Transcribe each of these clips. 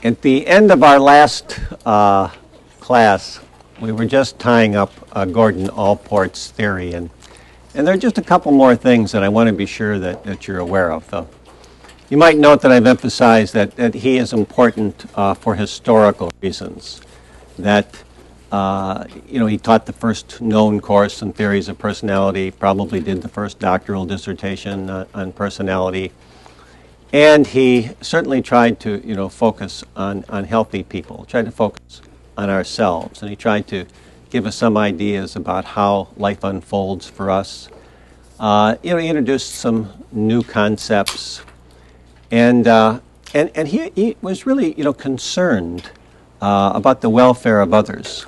At the end of our last class, we were just tying up Gordon Allport's theory, and there are just a couple more things that I want to be sure that you're aware of. Though. You might note that I've emphasized that he is important for historical reasons, that he taught the first known course in theories of personality, probably did the first doctoral dissertation on personality, and he certainly tried to focus on healthy people, tried to focus on ourselves, and he tried to give us some ideas about how life unfolds for us. He introduced some new concepts, and he was really concerned about the welfare of others.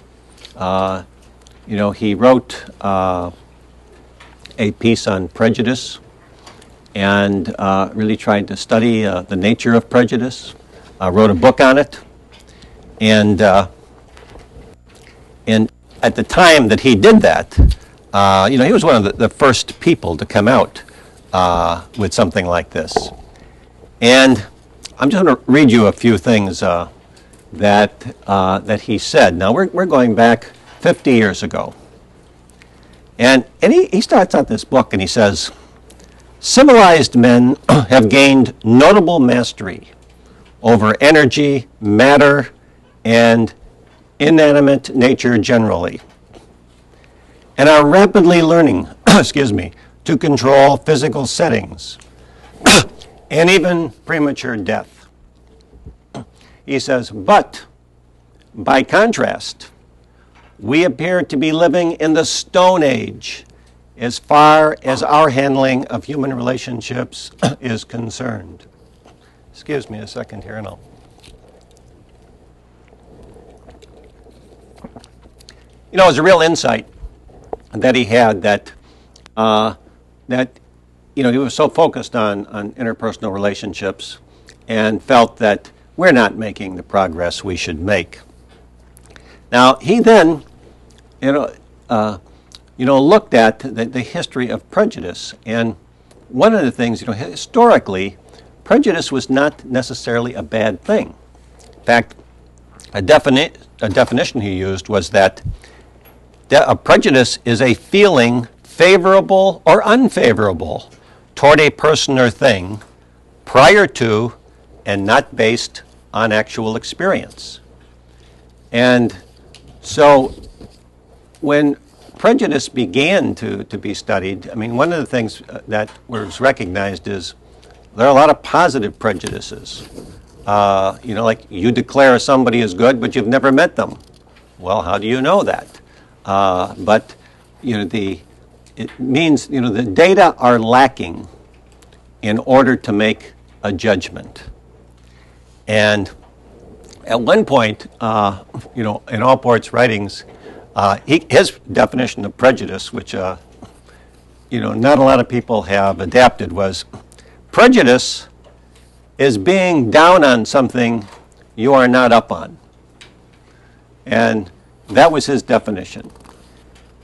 He wrote a piece on prejudice and really tried to study the nature of prejudice, wrote a book on it, and at the time that he did that, he was one of the first people to come out with something like this. And I'm just going to read you a few things that he said. Now, we're going back 50 years ago. And he starts out this book and he says, civilized men have gained notable mastery over energy, matter, and inanimate nature generally, and are rapidly learning, to control physical settings and even premature death. He says, but by contrast, we appear to be living in the Stone Age as far as our handling of human relationships is concerned. Excuse me a second here, and I'll... it was a real insight that he had that he was so focused on interpersonal relationships and felt that we're not making the progress we should make. Now, he then, looked at the history of prejudice, and one of the things, historically, prejudice was not necessarily a bad thing. In fact, a definition he used was that a prejudice is a feeling favorable or unfavorable toward a person or thing prior to and not based on actual experience. And so when prejudice began to be studied, one of the things that was recognized is there are a lot of positive prejudices. Like you declare somebody is good, but you've never met them. Well, how do you know that? But it means the data are lacking in order to make a judgment. And at one point, in Allport's writings, his definition of prejudice, which not a lot of people have adapted, was prejudice is being down on something you are not up on. And that was his definition.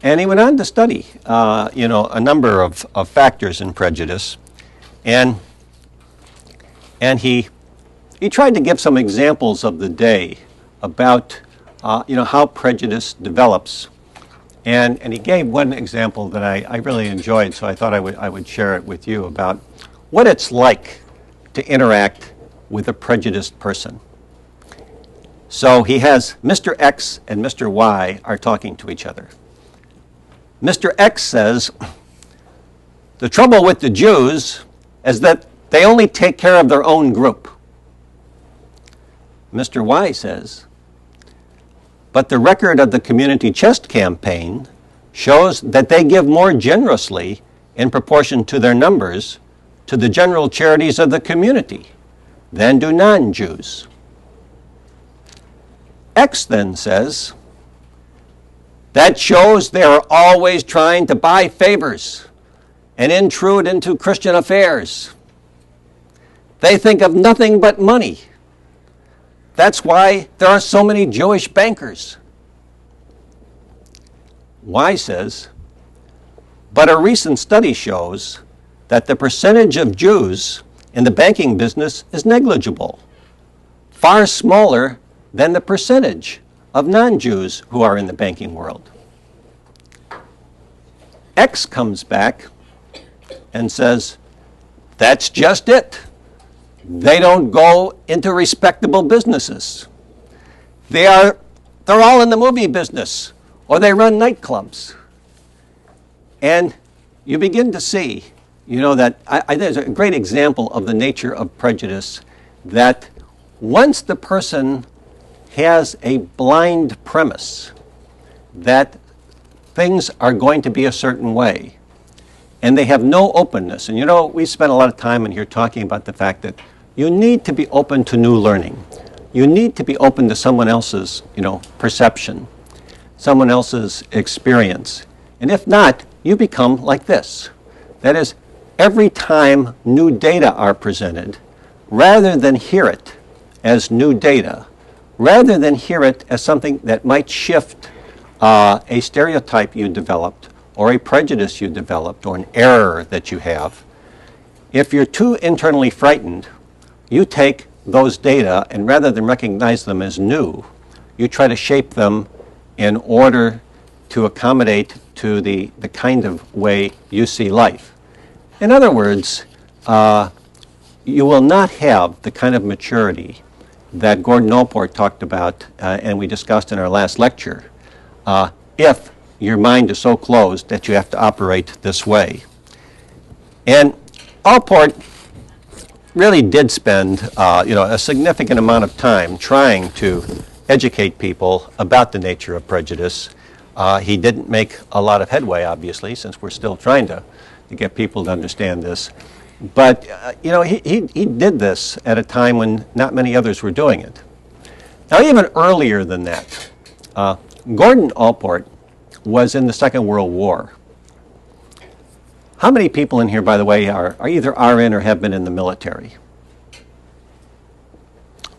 And he went on to study, a number of factors in prejudice. And he tried to give some examples of the day about, how prejudice develops. And he gave one example that I really enjoyed, so I thought I would share it with you about what it's like to interact with a prejudiced person. So he has Mr. X and Mr. Y are talking to each other. Mr. X says, the trouble with the Jews is that they only take care of their own group. Mr. Y says, but the record of the community chest campaign shows that they give more generously in proportion to their numbers to the general charities of the community than do non-Jews. X then says, that shows they are always trying to buy favors and intrude into Christian affairs. They think of nothing but money. That's why there are so many Jewish bankers. Y says, but a recent study shows that the percentage of Jews in the banking business is negligible. far smaller than the percentage of non-Jews who are in the banking world. X comes back and says, that's just it. They don't go into respectable businesses. They're all in the movie business, or they run nightclubs. And you begin to see, that there's a great example of the nature of prejudice, that once the person has a blind premise that things are going to be a certain way, and they have no openness. And we spent a lot of time in here talking about the fact that you need to be open to new learning. You need to be open to someone else's, perception, someone else's experience. And if not, you become like this. That is, every time new data are presented, rather than hear it as new data, rather than hear it as something that might shift a stereotype you developed, or a prejudice you developed, or an error that you have, if you're too internally frightened, you take those data and rather than recognize them as new, you try to shape them in order to accommodate to the kind of way you see life. In other words, you will not have the kind of maturity that Gordon Allport talked about and we discussed in our last lecture if your mind is so closed that you have to operate this way. And Allport really did spend a significant amount of time trying to educate people about the nature of prejudice. He didn't make a lot of headway, obviously, since we're still trying to get people to understand this. But he did this at a time when not many others were doing it. Now, even earlier than that, Gordon Allport was in the Second World War. How many people in here, by the way, are either in or have been in the military?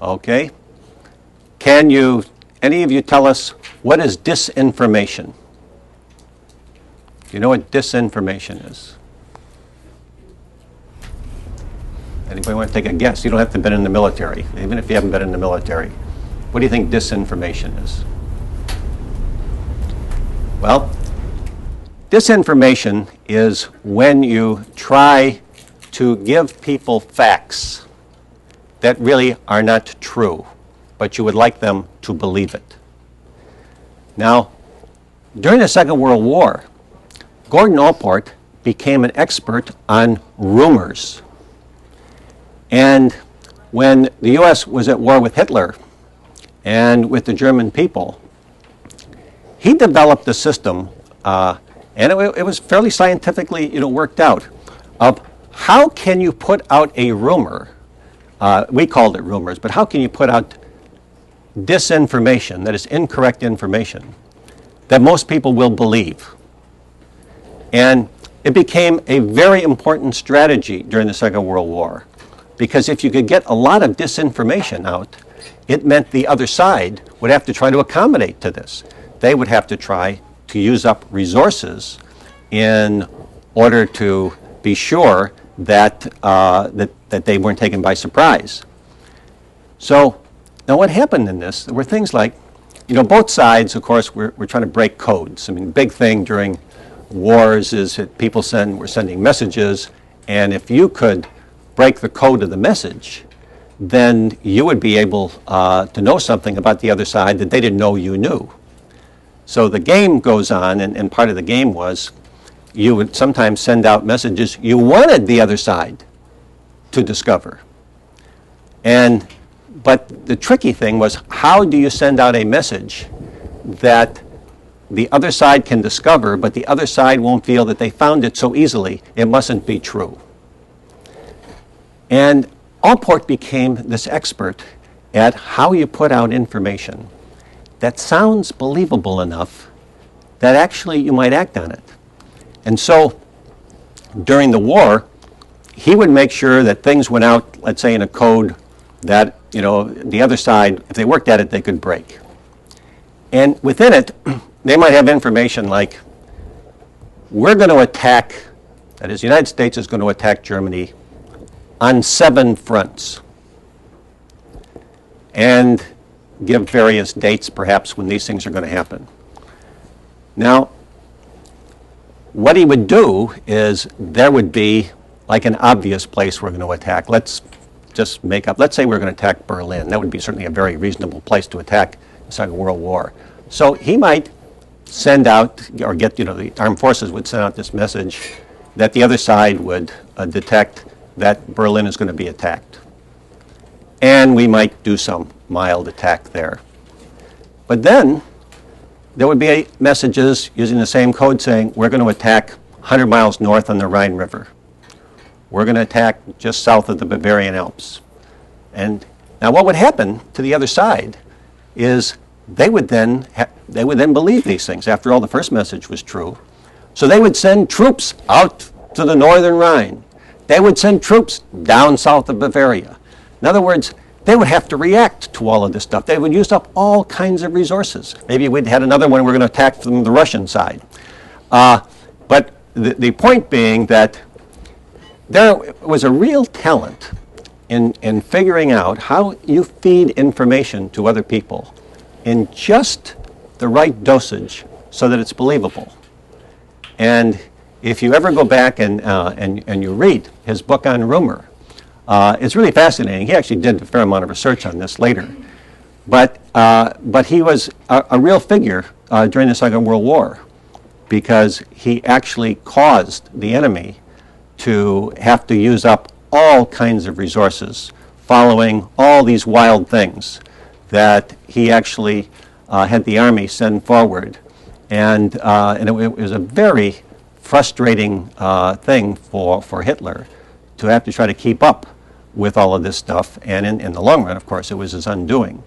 Okay. Can any of you tell us what is disinformation? Do you know what disinformation is? Anybody want to take a guess? You don't have to have been in the military, even if you haven't been in the military. What do you think disinformation is? Well, disinformation is when you try to give people facts that really are not true, but you would like them to believe it. Now, during the Second World War, Gordon Allport became an expert on rumors. And when the U.S. was at war with Hitler and with the German people, he developed a system, and it was fairly scientifically worked out, of how can you put out a rumor, we called it rumors, but how can you put out disinformation, that is incorrect information, that most people will believe. And it became a very important strategy during the Second World War, because if you could get a lot of disinformation out, it meant the other side would have to try to accommodate to this. They would have to try to use up resources in order to be sure that that they weren't taken by surprise. So now what happened in this, there were things like, both sides, of course, were trying to break codes. I mean, the big thing during wars is that people were sending messages, and if you could break the code of the message, then you would be able to know something about the other side that they didn't know you knew. So the game goes on, and part of the game was you would sometimes send out messages you wanted the other side to discover. But the tricky thing was, how do you send out a message that the other side can discover, but the other side won't feel that they found it so easily, it mustn't be true? And Allport became this expert at how you put out information that sounds believable enough that actually you might act on it. And so during the war, he would make sure that things went out, let's say, in a code that the other side, if they worked at it, they could break. And within it, they might have information like, we're going to attack, that is, the United States is going to attack Germany on 7 fronts. and give various dates perhaps when these things are going to happen. Now, what he would do is there would be like an obvious place we're going to attack. Let's just make up, let's say we're going to attack Berlin. That would be certainly a very reasonable place to attack the Second World War. So he might send out, or get, the armed forces would send out this message that the other side would detect that Berlin is going to be attacked. And we might do some mild attack there. But then there would be messages using the same code saying, we're going to attack 100 miles north on the Rhine River. We're going to attack just south of the Bavarian Alps. And now what would happen to the other side is they would then believe these things. After all, the first message was true. So they would send troops out to the northern Rhine. They would send troops down south of Bavaria. In other words, they would have to react to all of this stuff. They would use up all kinds of resources. Maybe we'd had another one we're going to attack from the Russian side. But the point being that there was a real talent in figuring out how you feed information to other people in just the right dosage so that it's believable. And if you ever go back and you read his book on rumor, it's really fascinating. He actually did a fair amount of research on this later. But he was a real figure during the Second World War because he actually caused the enemy to have to use up all kinds of resources following all these wild things that he actually had the army send forward. And it was a very frustrating thing for Hitler to have to try to keep up with all of this stuff. And in the long run, of course, it was his undoing.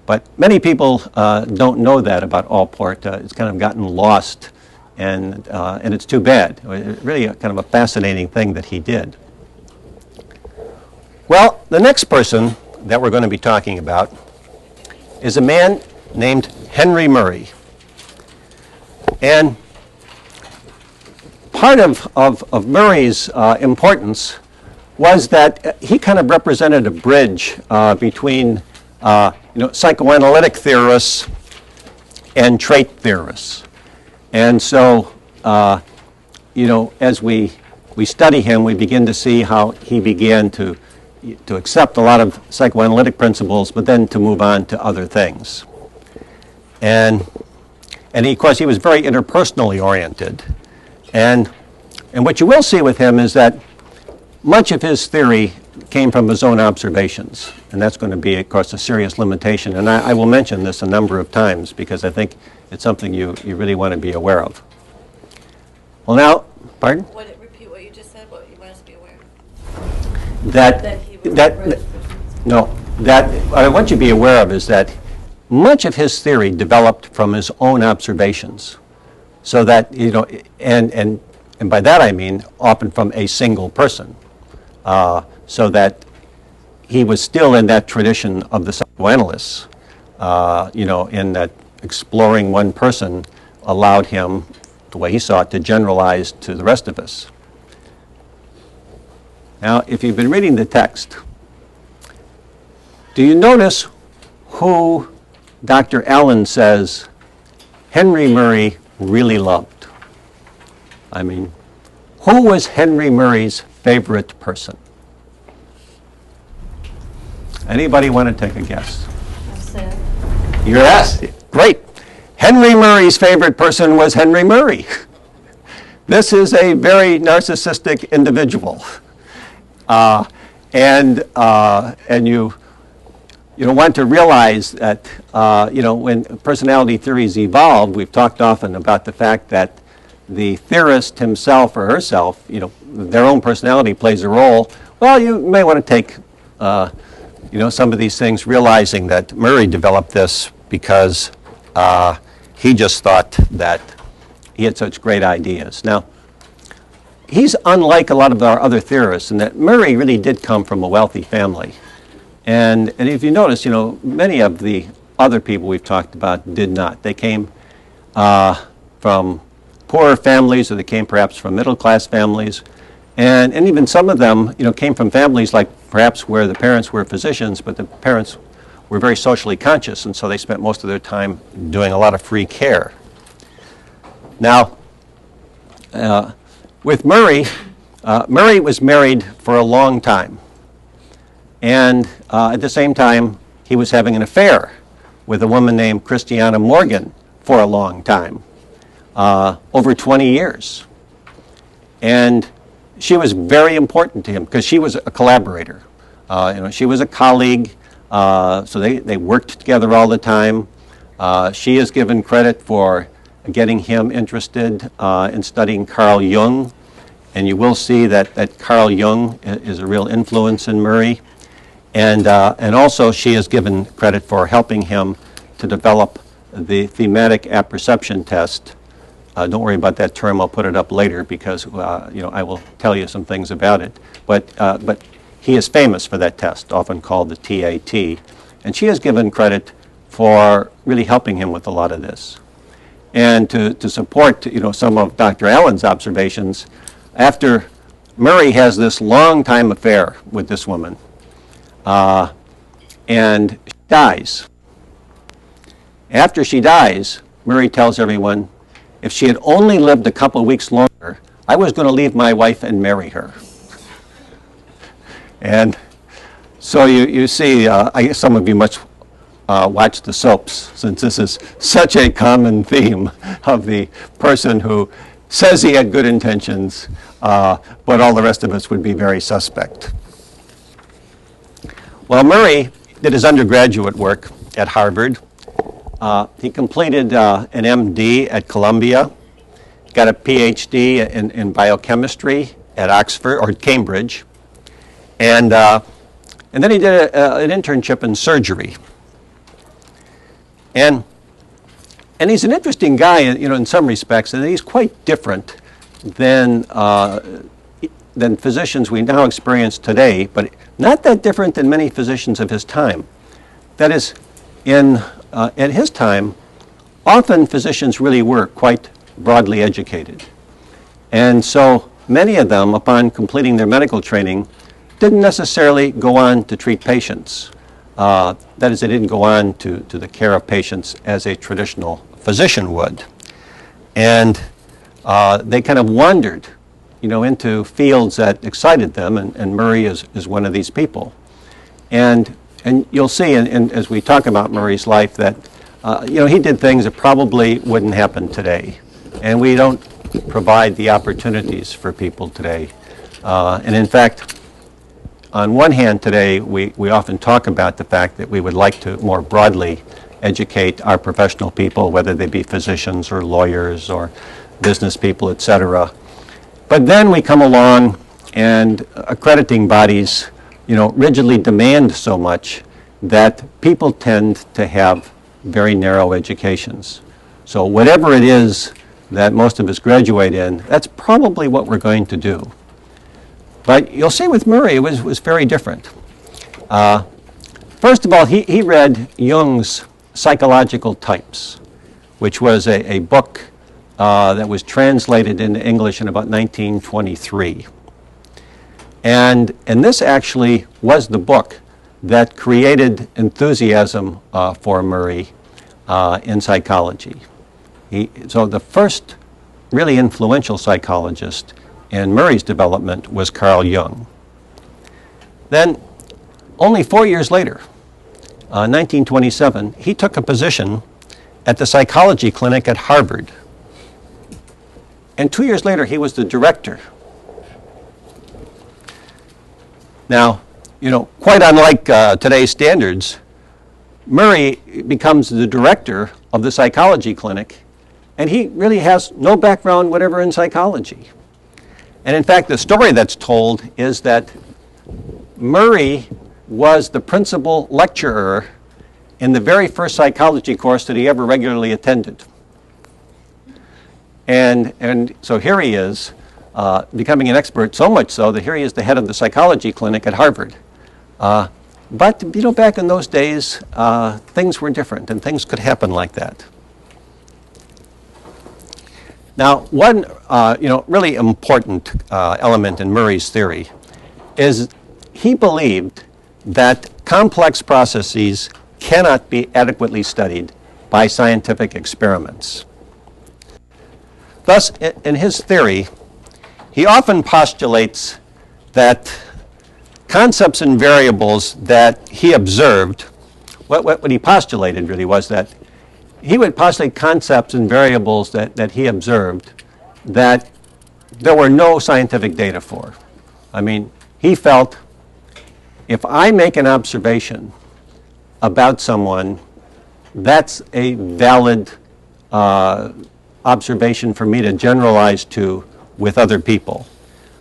But many people don't know that about Allport. It's kind of gotten lost, and it's too bad. It's really kind of a fascinating thing that he did. Well, the next person that we're going to be talking about is a man named Henry Murray. And part of Murray's importance was that he kind of represented a bridge between psychoanalytic theorists and trait theorists. And so, as we study him, we begin to see how he began to accept a lot of psychoanalytic principles, but then to move on to other things. And of course, he was very interpersonally oriented. And what you will see with him is that much of his theory came from his own observations. And that's going to be, of course, a serious limitation. And I will mention this a number of times because I think it's something you really want to be aware of. Well, now, pardon? Repeat what you just said, what you want us to be aware of. What I want you to be aware of is that much of his theory developed from his own observations. So that, and by that I mean often from a single person. So that he was still in that tradition of the psychoanalysts, in that exploring one person allowed him, the way he saw it, to generalize to the rest of us. Now, if you've been reading the text, do you notice who Dr. Allen says Henry Murray really loved? I mean, who was Henry Murray's favorite person? Anybody want to take a guess? You're asked. Great. Henry Murray's favorite person was Henry Murray. This is a very narcissistic individual. And you want to realize that, when personality theories evolved, we've talked often about the fact that the theorist himself or herself, their own personality plays a role. Well, you may want to take, some of these things, realizing that Murray developed this because he just thought that he had such great ideas. Now, he's unlike a lot of our other theorists in that Murray really did come from a wealthy family. And if you notice, many of the other people we've talked about did not. They came from poorer families, or they came perhaps from middle-class families. And even some of them, came from families like perhaps where the parents were physicians, but the parents were very socially conscious, and so they spent most of their time doing a lot of free care. Now, with Murray, Murray was married for a long time, and at the same time, he was having an affair with a woman named Christiana Morgan for a long time, over 20 years. And she was very important to him because she was a collaborator. She was a colleague, so they worked together all the time. She is given credit for getting him interested in studying Carl Jung, and you will see that Carl Jung is a real influence in Murray. And also she is given credit for helping him to develop the thematic apperception test. Don't worry about that term, I'll put it up later because I will tell you some things about it. But he is famous for that test, often called the TAT. And she is given credit for really helping him with a lot of this. And to support some of Dr. Allen's observations, after Murray has this long time affair with this woman, and she dies. After she dies, Murray tells everyone, if she had only lived a couple of weeks longer, I was going to leave my wife and marry her. And so you see, I guess some of you must watch the soaps, since this is such a common theme of the person who says he had good intentions, but all the rest of us would be very suspect. Well, Murray did his undergraduate work at Harvard. He completed an MD at Columbia, got a PhD in biochemistry at Oxford or Cambridge, and then he did an internship in surgery. And he's an interesting guy, in some respects, and he's quite different than physicians we now experience today, but not that different than many physicians of his time. That is, at his time, often physicians really were quite broadly educated. And so many of them, upon completing their medical training, didn't necessarily go on to treat patients. That is, they didn't go on to the care of patients as a traditional physician would. And they kind of wandered, into fields that excited them, and Murray is one of these people. And you'll see, as we talk about Murray's life, that he did things that probably wouldn't happen today, and we don't provide the opportunities for people today. And in fact, on one hand today, we often talk about the fact that we would like to more broadly educate our professional people, whether they be physicians or lawyers or business people, etc. But then we come along and accrediting bodies, rigidly demand so much that people tend to have very narrow educations. So whatever it is that most of us graduate in, that's probably what we're going to do. But you'll see with Murray, it was very different. First of all, he read Jung's Psychological Types, which was a book that was translated into English in about 1923. And this actually was the book that created enthusiasm for Murray in psychology. So the first really influential psychologist in Murray's development was Carl Jung. Then, only 4 years later, 1927, he took a position at the psychology clinic at Harvard. And 2 years later, he was the director. Now, quite unlike today's standards, Murray becomes the director of the psychology clinic, and he really has no background whatever in psychology. And in fact, the story that's told is that Murray was the principal lecturer in the very first psychology course that he ever regularly attended. And so here he is, becoming an expert, so much so that here he is the head of the psychology clinic at Harvard. But back in those days, things were different, and things could happen like that. Now, one really important element in Murray's theory is he believed that complex processes cannot be adequately studied by scientific experiments. Thus, in his theory, he often postulates that concepts and variables that he observed, what he postulated really was that he would postulate concepts and variables that he observed that there were no scientific data for. I mean, he felt if I make an observation about someone, that's a valid observation for me to generalize to with other people.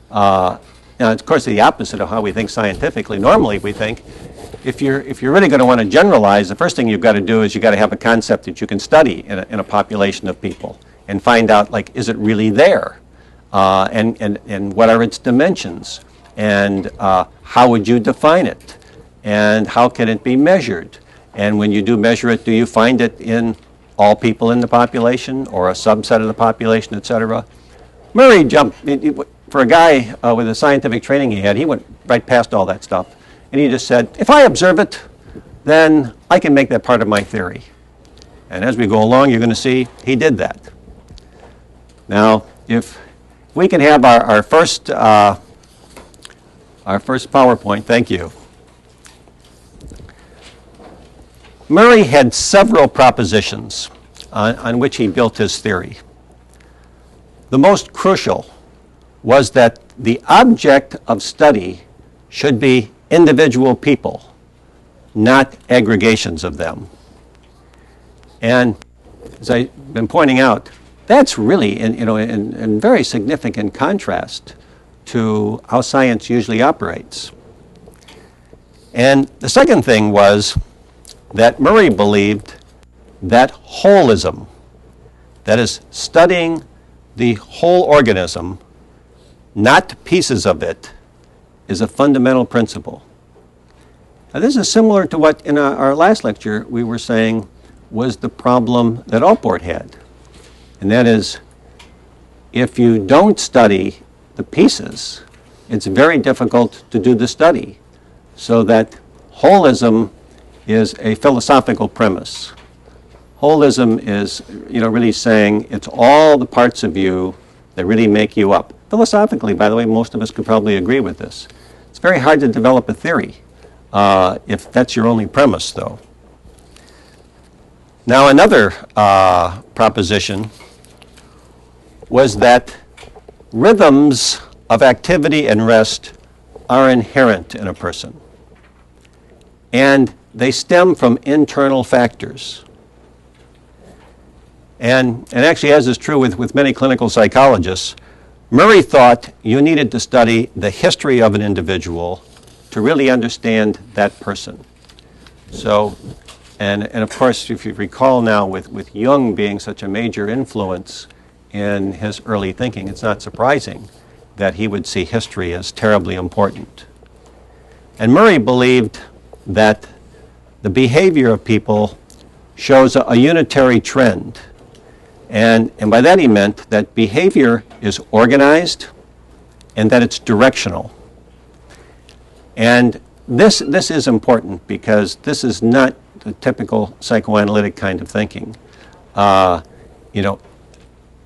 Now, it's of course the opposite of how we think scientifically. Normally, we think if you're really going to want to generalize, the first thing you've got to do is you've got to have a concept that you can study in a population of people and find out, like, is it really there? And what are its dimensions? And how would you define it? And how can it be measured? And when you do measure it, do you find it in all people in the population or a subset of the population, et cetera? Murray jumped, for a guy with the scientific training he had, he went right past all that stuff. And he just said, if I observe it, then I can make that part of my theory. And as we go along, you're going to see he did that. Now, if we can have our first PowerPoint, thank you. Murray had several propositions on which he built his theory. The most crucial was that the object of study should be individual people, not aggregations of them. And as I've been pointing out, that's really in very significant contrast to how science usually operates. And the second thing was that Murray believed that holism, that is, studying the whole organism, not pieces of it, is a fundamental principle. Now, this is similar to what in our last lecture we were saying was the problem that Allport had. And that is, if you don't study the pieces, it's very difficult to do the study. So that holism is a philosophical premise. Holism is, really saying it's all the parts of you that really make you up. Philosophically, by the way, most of us could probably agree with this. It's very hard to develop a theory if that's your only premise, though. Now, another proposition was that rhythms of activity and rest are inherent in a person. And they stem from internal factors. And actually, as is true with many clinical psychologists, Murray thought you needed to study the history of an individual to really understand that person. So, and of course, if you recall now with Jung being such a major influence in his early thinking, it's not surprising that he would see history as terribly important. And Murray believed that the behavior of people shows a unitary trend. And by that he meant that behavior is organized and that it's directional. And this is important because this is not the typical psychoanalytic kind of thinking.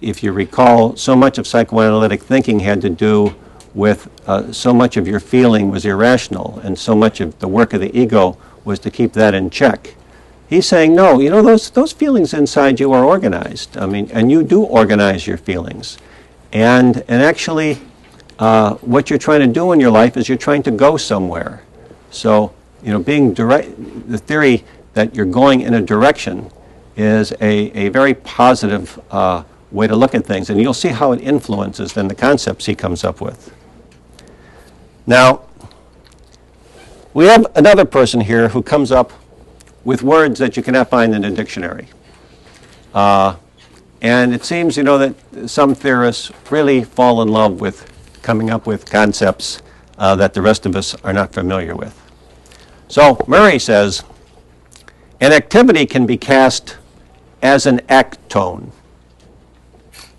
If you recall, so much of psychoanalytic thinking had to do with so much of your feeling was irrational, and so much of the work of the ego was to keep that in check. He's saying, no, those feelings inside you are organized. I mean, and you do organize your feelings. And actually, what you're trying to do in your life is you're trying to go somewhere. So, being direct, the theory that you're going in a direction is a very positive way to look at things. And you'll see how it influences then the concepts he comes up with. Now, we have another person here who comes up with words that you cannot find in a dictionary. And it seems, that some theorists really fall in love with coming up with concepts that the rest of us are not familiar with. So Murray says, an activity can be cast as an actone.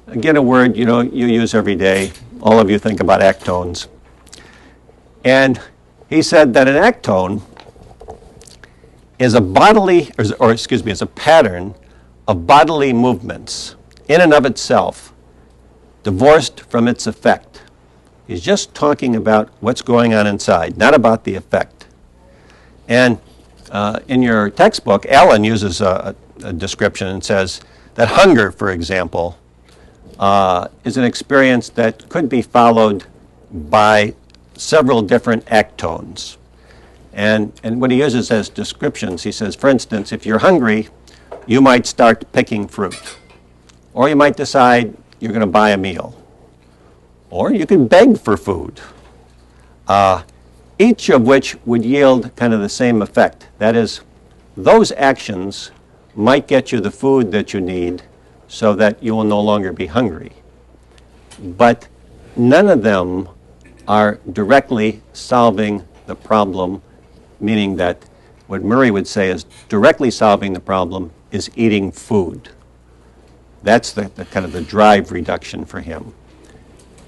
Again, a word, you use every day. All of you think about actones. And he said that an actone is a bodily, or excuse me, is a pattern of bodily movements in and of itself, divorced from its effect. He's just talking about what's going on inside, not about the effect. And in your textbook, Alan uses a description and says that hunger, for example, is an experience that could be followed by several different actones. And what he uses as descriptions, he says, for instance, if you're hungry, you might start picking fruit. Or you might decide you're going to buy a meal. Or you can beg for food. Each of which would yield kind of the same effect. That is, those actions might get you the food that you need so that you will no longer be hungry. But none of them are directly solving the problem, meaning that what Murray would say is directly solving the problem is eating food. That's the kind of the drive reduction for him.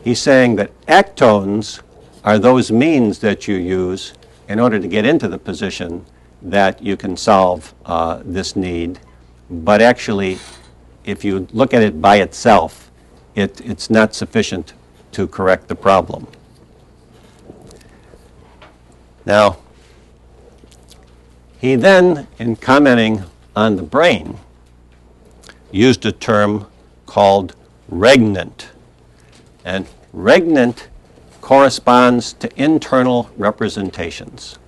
He's saying that actones are those means that you use in order to get into the position that you can solve this need. But actually, if you look at it by itself, it's not sufficient to correct the problem. Now, he then, in commenting on the brain, used a term called regnant. And regnant corresponds to internal representations.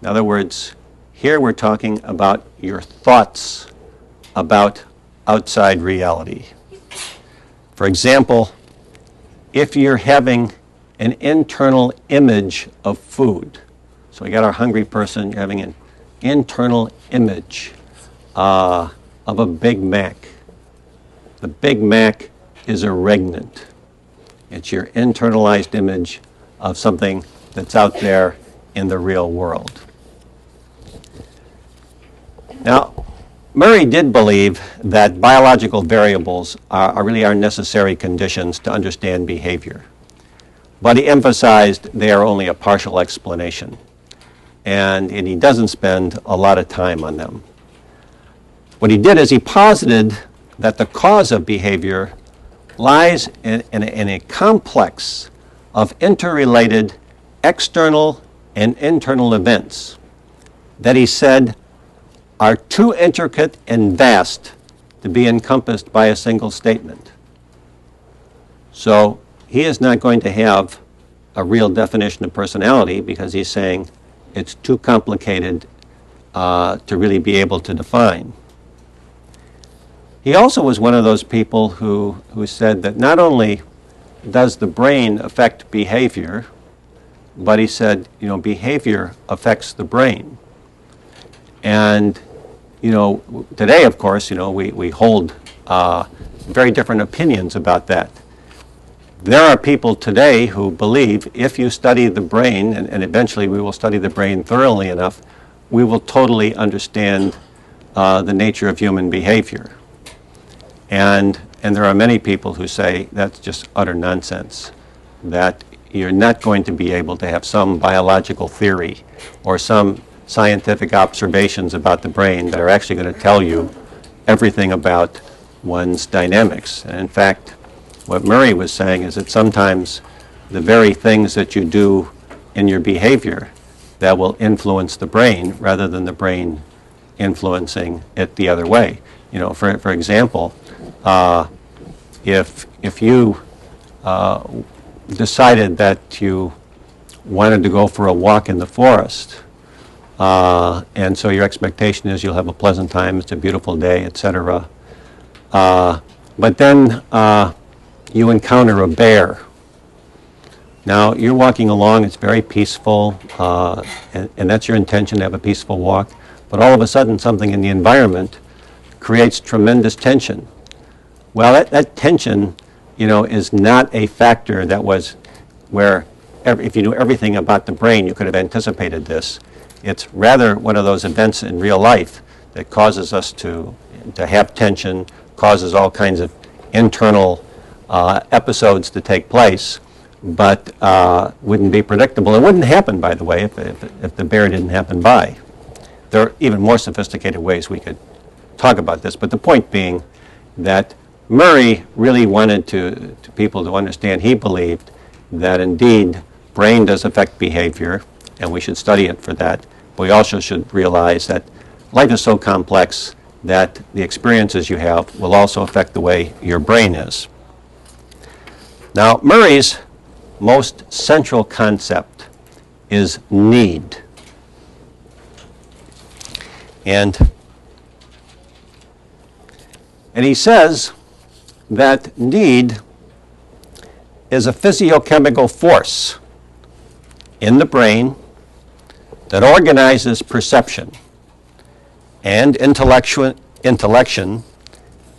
In other words, here we're talking about your thoughts about outside reality. For example, if you're having an internal image of food, so we got our hungry person, you're having an internal image of a Big Mac. The Big Mac is a regnant. It's your internalized image of something that's out there in the real world. Now, Murray did believe that biological variables really are necessary conditions to understand behavior. But he emphasized they are only a partial explanation. And he doesn't spend a lot of time on them. What he did is he posited that the cause of behavior lies in a complex of interrelated external and internal events that he said are too intricate and vast to be encompassed by a single statement. So he is not going to have a real definition of personality because he's saying it's too complicated to really be able to define. He also was one of those people who said that not only does the brain affect behavior, but he said, behavior affects the brain. And, today, of course, we hold very different opinions about that. There are people today who believe if you study the brain, and eventually we will study the brain thoroughly enough, we will totally understand the nature of human behavior. And there are many people who say that's just utter nonsense, that you're not going to be able to have some biological theory or some scientific observations about the brain that are actually going to tell you everything about one's dynamics. And in fact, what Murray was saying is that sometimes the very things that you do in your behavior that will influence the brain rather than the brain influencing it the other way. For example, if you decided that you wanted to go for a walk in the forest, and so your expectation is you'll have a pleasant time, it's a beautiful day, etc. But then you encounter a bear. Now, you're walking along, it's very peaceful, and that's your intention, to have a peaceful walk, but all of a sudden something in the environment creates tremendous tension. Well, that tension, is not a factor that was where, if you knew everything about the brain, you could have anticipated this. It's rather one of those events in real life that causes us to have tension, causes all kinds of internal episodes to take place, but wouldn't be predictable. It wouldn't happen, by the way, if the bear didn't happen by. there are even more sophisticated ways we could talk about this, but the point being that Murray really wanted to people to understand, he believed that indeed brain does affect behavior, and we should study it for that. But we also should realize that life is so complex that the experiences you have will also affect the way your brain is. Now, Murray's most central concept is need. And he says that need is a physiochemical force in the brain that organizes perception and intellection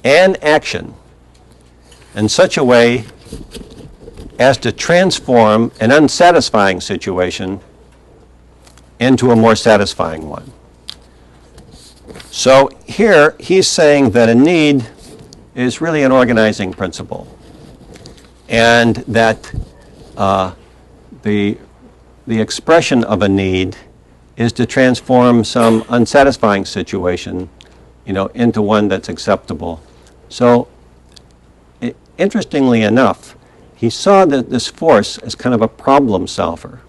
and action in such a way as to transform an unsatisfying situation into a more satisfying one. So here he's saying that a need is really an organizing principle, and that the expression of a need is to transform some unsatisfying situation, into one that's acceptable. So, interestingly enough, he saw that this force as kind of a problem solver.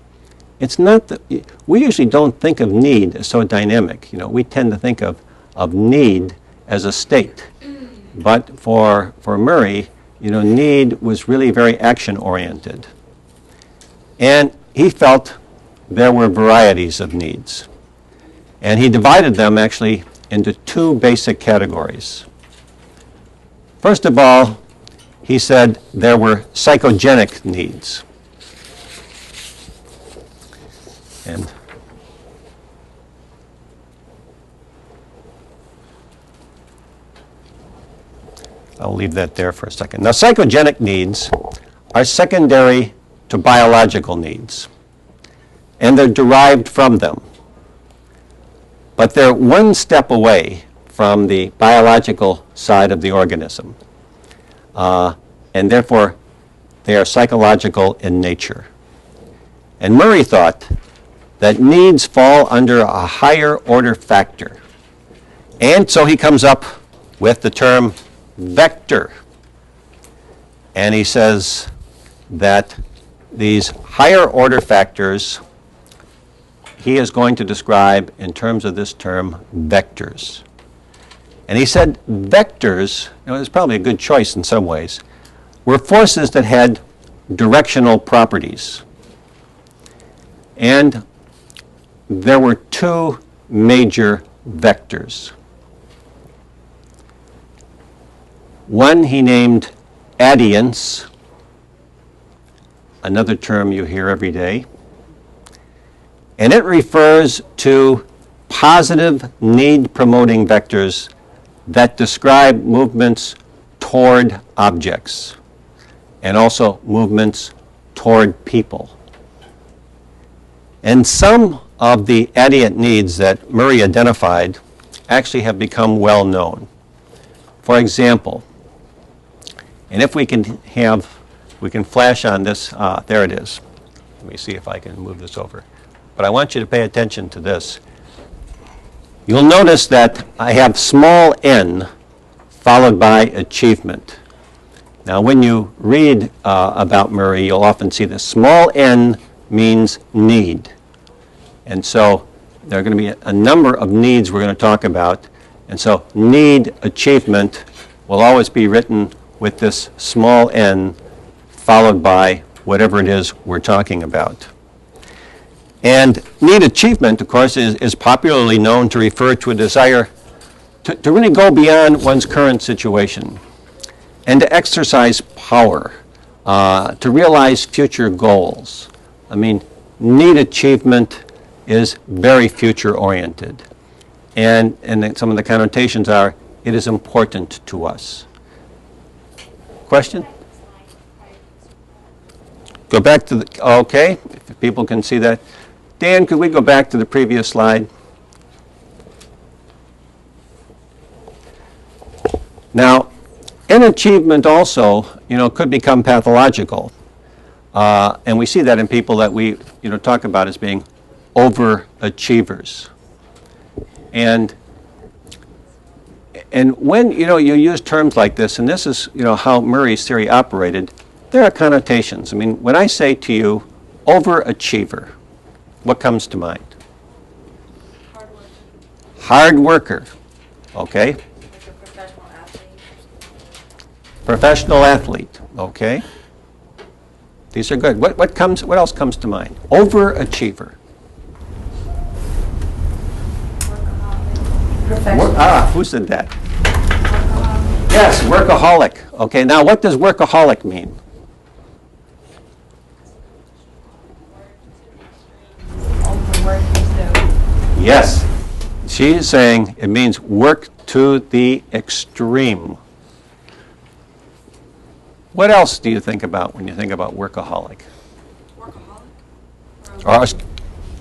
It's not that we usually don't think of need as so dynamic. We tend to think of need as a state, but for Murray, need was really very action-oriented, and he felt there were varieties of needs, and he divided them actually into two basic categories. First of all, he said there were psychogenic needs. And I'll leave that there for a second. Now, psychogenic needs are secondary to biological needs, and they're derived from them. But they're one step away from the biological side of the organism, and therefore they are psychological in nature. And Murray thought that needs fall under a higher order factor. And so he comes up with the term vector. And he says that these higher order factors he is going to describe in terms of this term vectors. And he said vectors, it's probably a good choice in some ways, were forces that had directional properties. And there were two major vectors. One he named adience, another term you hear every day, and it refers to positive need-promoting vectors that describe movements toward objects and also movements toward people. And some of the adiant needs that Murray identified actually have become well known. For example, and if we can flash on this, there it is. Let me see if I can move this over. But I want you to pay attention to this. You'll notice that I have small n followed by achievement. Now, when you read about Murray, you'll often see this. Small n means need. And so there are going to be a number of needs we're going to talk about. And so need achievement will always be written with this small n followed by whatever it is we're talking about. And need achievement, of course, is popularly known to refer to a desire to really go beyond one's current situation and to exercise power, to realize future goals. I mean, need achievement is very future-oriented. And some of the connotations are, it is important to us. Question? Go back to the, okay, if people can see that. Dan, could we go back to the previous slide? Now, inachievement also, could become pathological. And we see that in people that we, talk about as being overachievers. And when you use terms like this, and this is how Murray's theory operated, there are connotations. I mean, when I say to you, overachiever, what comes to mind? Hard work. Hard worker. Okay. Like a professional athlete. Professional athlete. Okay. These are good. What else comes to mind? Overachiever. Who said that? Yes, workaholic. Okay, now what does workaholic mean? Yes, she is saying it means work to the extreme. What else do you think about when you think about workaholic? Workaholic?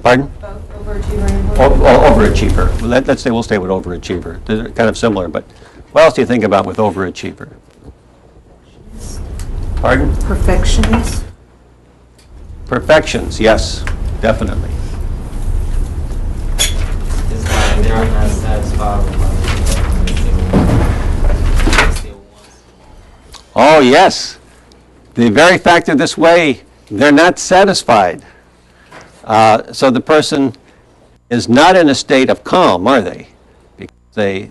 Pardon? Both overachiever and Overachiever. Well, we'll stay with overachiever. They're kind of similar, but what else do you think about with overachiever? Pardon? Perfectionist. Perfections, yes, definitely. It's like they're not satisfied with what they still want. Oh, yes. The very fact that this way, they're not satisfied. So the person is not in a state of calm, are they? Because the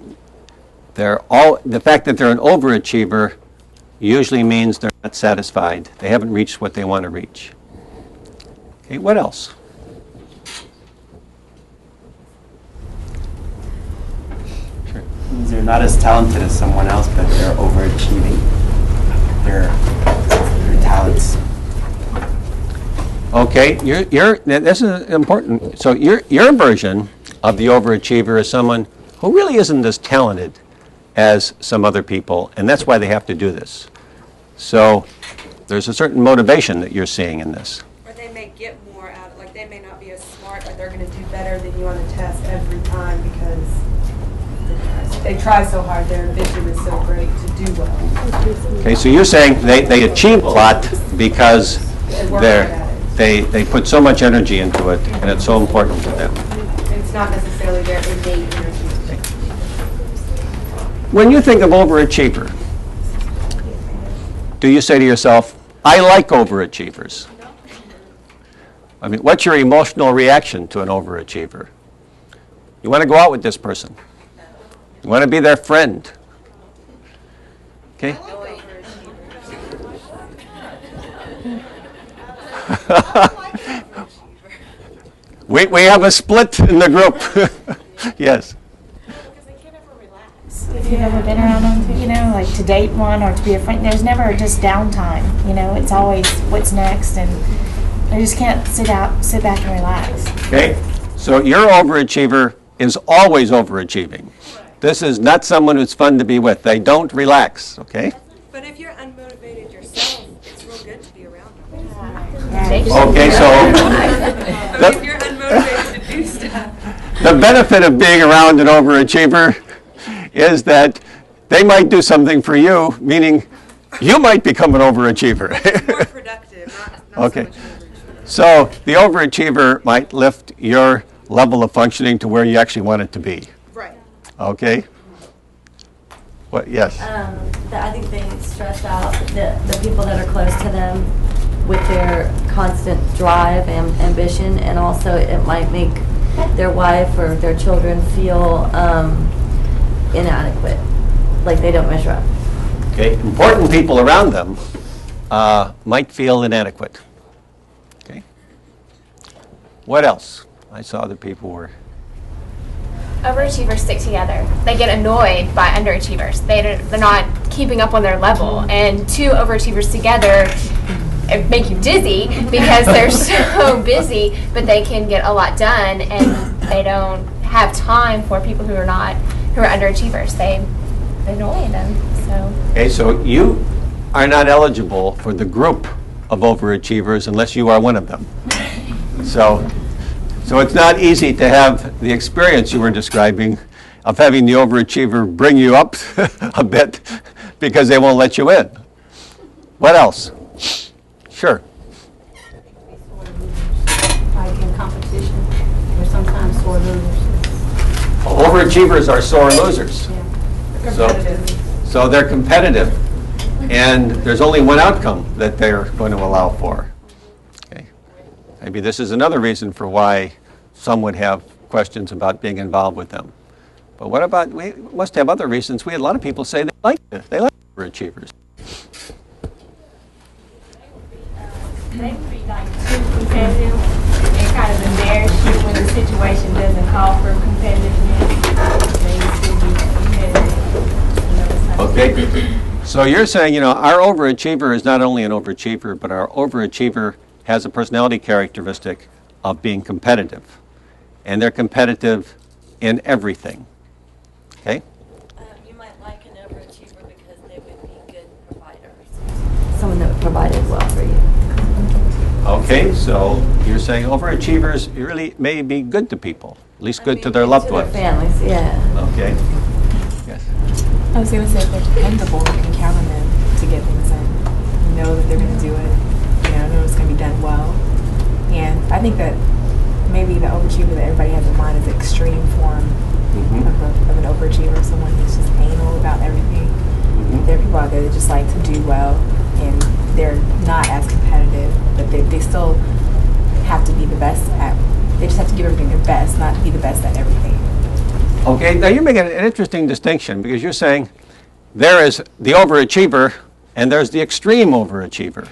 fact that they're an overachiever usually means they're not satisfied. They haven't reached what they want to reach. Okay, what else? Sure. They're not as talented as someone else, but they're overachieving their talents. Okay, this is important. So your version of the overachiever is someone who really isn't as talented as some other people, and that's why they have to do this. So there's a certain motivation that you're seeing in this. Or they may get more out of it. Like they may not be as smart, but they're going to do better than you on the test every time because they try so hard. Their ambition is so great to do well. Okay, so you're saying they achieve a lot because They work hard at it. they put so much energy into it, and it's so important to them. It's not necessarily their innate energy. When you think of overachiever, do you say to yourself, I like overachievers? I mean, what's your emotional reaction to an overachiever? You want to go out with this person. You want to be their friend. Okay? We have a split in the group. Yes. If you've ever been around them, like to date one or to be a friend, there's never just downtime. It's always what's next, and they just can't sit back and relax. Okay, so your overachiever is always overachieving. This is not someone who's fun to be with. They don't relax, okay? But if you're unmotivated yourself, it's real good to be around them. Okay, so If you're unmotivated to do stuff. the benefit of being around an overachiever is that they might do something for you, meaning you might become an overachiever. More productive, not Okay. so much overachiever. So the overachiever might lift your level of functioning to where you actually want it to be. Right. Okay? What? Yes. I think they stress out the people that are close to them with their constant drive and ambition, and also it might make their wife or their children feel inadequate, like they don't measure up. Okay. Important people around them might feel inadequate. Okay. What else? I saw other people were. Overachievers stick together. They get annoyed by underachievers. They're not keeping up on their level. And two overachievers together make you dizzy because they're so busy, but they can get a lot done, and they don't have time for people who are underachievers. They annoy them. So. Okay, so you are not eligible for the group of overachievers unless you are one of them. So it's not easy to have the experience you were describing of having the overachiever bring you up a bit because they won't let you in. What else? Sure. Like in competition, or sometimes sore losers. overachievers are sore losers. So, Competitive. so they're competitive, and there's only one outcome that they're going to allow for. Okay. Maybe this is another reason for why some would have questions about being involved with them. But what about, we must have other reasons. We had a lot of people say they like overachievers. They would be like too competitive and kind of embarrass you when the situation doesn't call for competitiveness. They would still be competitive. You know, it's not Okay. So you're saying, our overachiever is not only an overachiever, but our overachiever has a personality characteristic of being competitive. And they're competitive in everything. Okay? You might like an overachiever because they would be good providers. Someone that provided well for you. Okay, so you're saying overachievers really may be good to people, at least good to their loved ones. Their families, yeah. Okay. Yes. I was going to say, if they're dependable, you can count on them to get things done. You know that they're going to do it. Know it's going to be done well. And I think that maybe the overachiever that everybody has in mind is the extreme form of an overachiever, someone who's just anal about everything. There are people out there that just like to do well, and they're not as competitive, but they still have to be the best at, they just have to give everything their best, not be the best at everything. Okay, now you're making an interesting distinction because you're saying there is the overachiever and there's the extreme overachiever.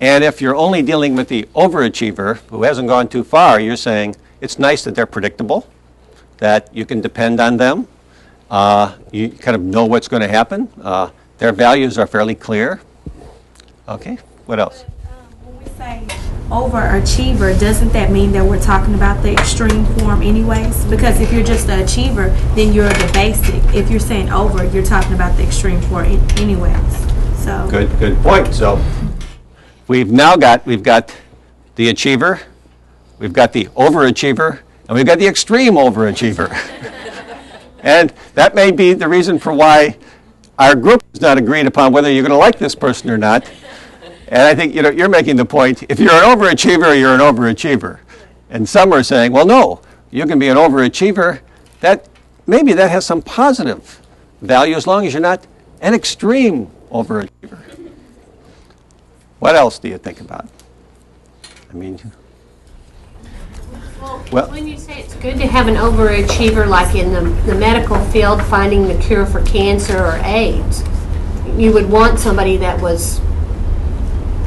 And if you're only dealing with the overachiever who hasn't gone too far, you're saying it's nice that they're predictable, that you can depend on them, you kind of know what's going to happen, their values are fairly clear. Okay, what else? When we say overachiever, doesn't that mean that we're talking about the extreme form anyways? Because if you're just an achiever, then you're the basic. If you're saying over, you're talking about the extreme form anyways. So Good point. So we've got the achiever, we've got the overachiever, and we've got the extreme overachiever. And that may be the reason for why our group is not agreed upon whether you're going to like this person or not. And I think you're making the point, if you're an overachiever, you're an overachiever. And some are saying, well, no, you can be an overachiever. Maybe that has some positive value as long as you're not an extreme overachiever. What else do you think about? I mean, well, when you say it's good to have an overachiever, like in the medical field, finding the cure for cancer or AIDS, you would want somebody that was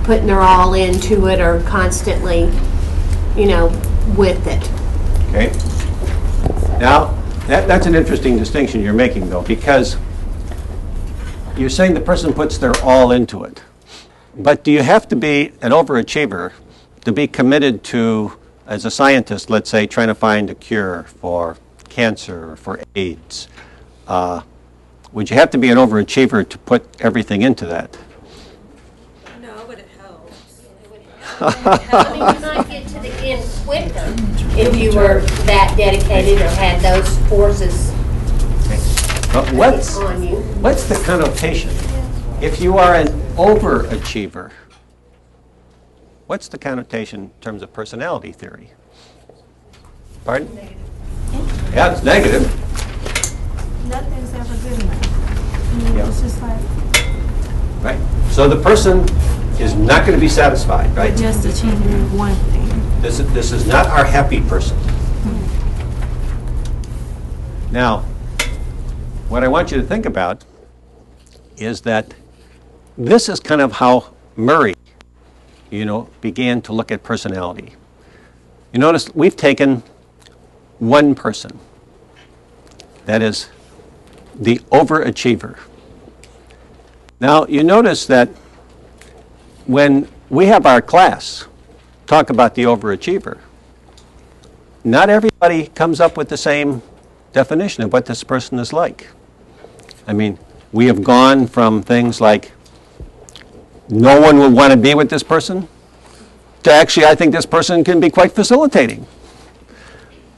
putting their all into it or constantly, with it. Okay. Now, that's an interesting distinction you're making, though, because you're saying the person puts their all into it. But do you have to be an overachiever to be committed to, as a scientist, let's say, trying to find a cure for cancer or for AIDS? Would you have to be an overachiever to put everything into that? No, but it helps. I mean, you might get to the end quicker if you were that dedicated or had those forces on you. What's the connotation? If you are an overachiever, what's the connotation in terms of personality theory? Pardon? Yeah, it's negative. nothing's ever good enough. Yeah. It's just like Right. So the person is not going to be satisfied, right? just achieving one thing. This is not our happy person. Now, what I want you to think about is that this is kind of how Murray, began to look at personality. You notice we've taken one person, that is the overachiever. Now, you notice that when we have our class talk about the overachiever, not everybody comes up with the same definition of what this person is like. I mean, we have gone from things like no one would want to be with this person to actually I think this person can be quite facilitating.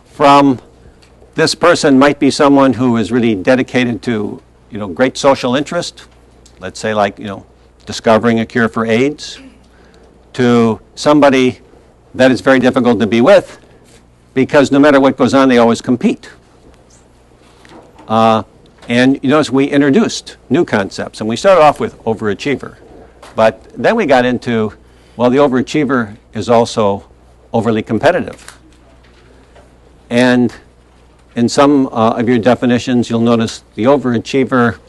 From this person might be someone who is really dedicated to great social interest, let's say like discovering a cure for AIDS, to somebody that is very difficult to be with because no matter what goes on they always compete. And you notice we introduced new concepts, and we started off with overachiever. But then we got into, well, the overachiever is also overly competitive. And in some of your definitions, you'll notice the overachiever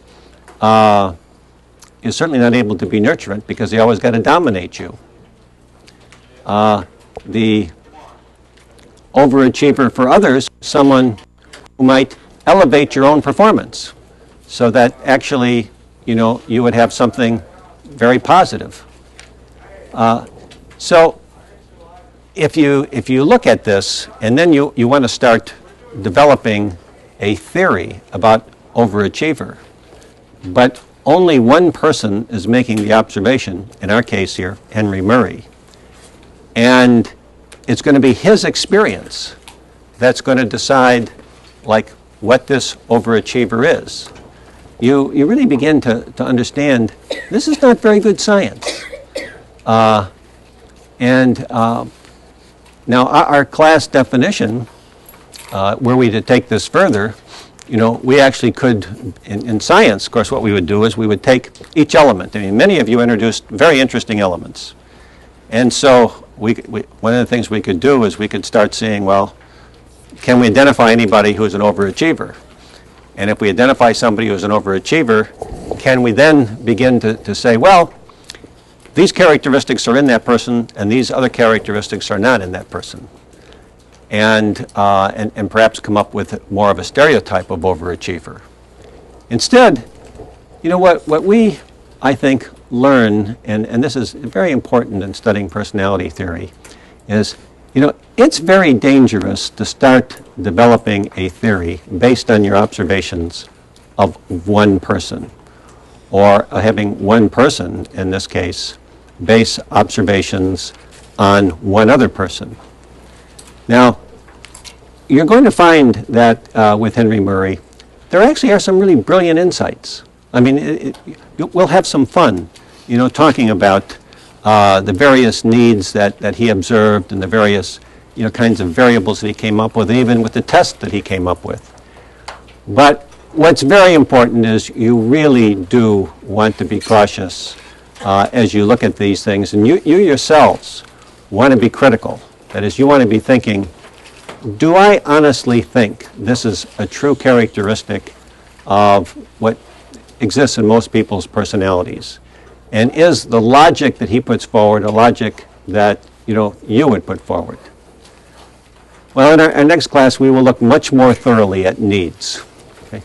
is certainly not able to be nurturant because they always got to dominate you. The overachiever for others, someone who might elevate your own performance so that actually, you would have something very positive. So if you look at this and then you want to start developing a theory about overachiever, but only one person is making the observation, in our case here, Henry Murray, and it's going to be his experience that's going to decide what this overachiever is. You really begin to understand this is not very good science. Now our class definition, were we to take this further, we actually could, in science, of course, what we would do is we would take each element. I mean, many of you introduced very interesting elements. And so one of the things we could do is we could start seeing, well, can we identify anybody who's an overachiever? And if we identify somebody who's an overachiever, can we then begin to say, well, these characteristics are in that person and these other characteristics are not in that person? And perhaps come up with more of a stereotype of overachiever. Instead, what we, I think, learn, and this is very important in studying personality theory, is, it's very dangerous to start developing a theory based on your observations of one person, or having one person, in this case, base observations on one other person. Now, you're going to find that with Henry Murray, there actually are some really brilliant insights. I mean, we'll have some fun, talking about the various needs that he observed and the various, kinds of variables that he came up with, even with the test that he came up with. But what's very important is you really do want to be cautious as you look at these things, and you yourselves want to be critical. That is, you want to be thinking, do I honestly think this is a true characteristic of what exists in most people's personalities? And is the logic that he puts forward a logic that, you would put forward? Well, in our next class, we will look much more thoroughly at needs. Okay.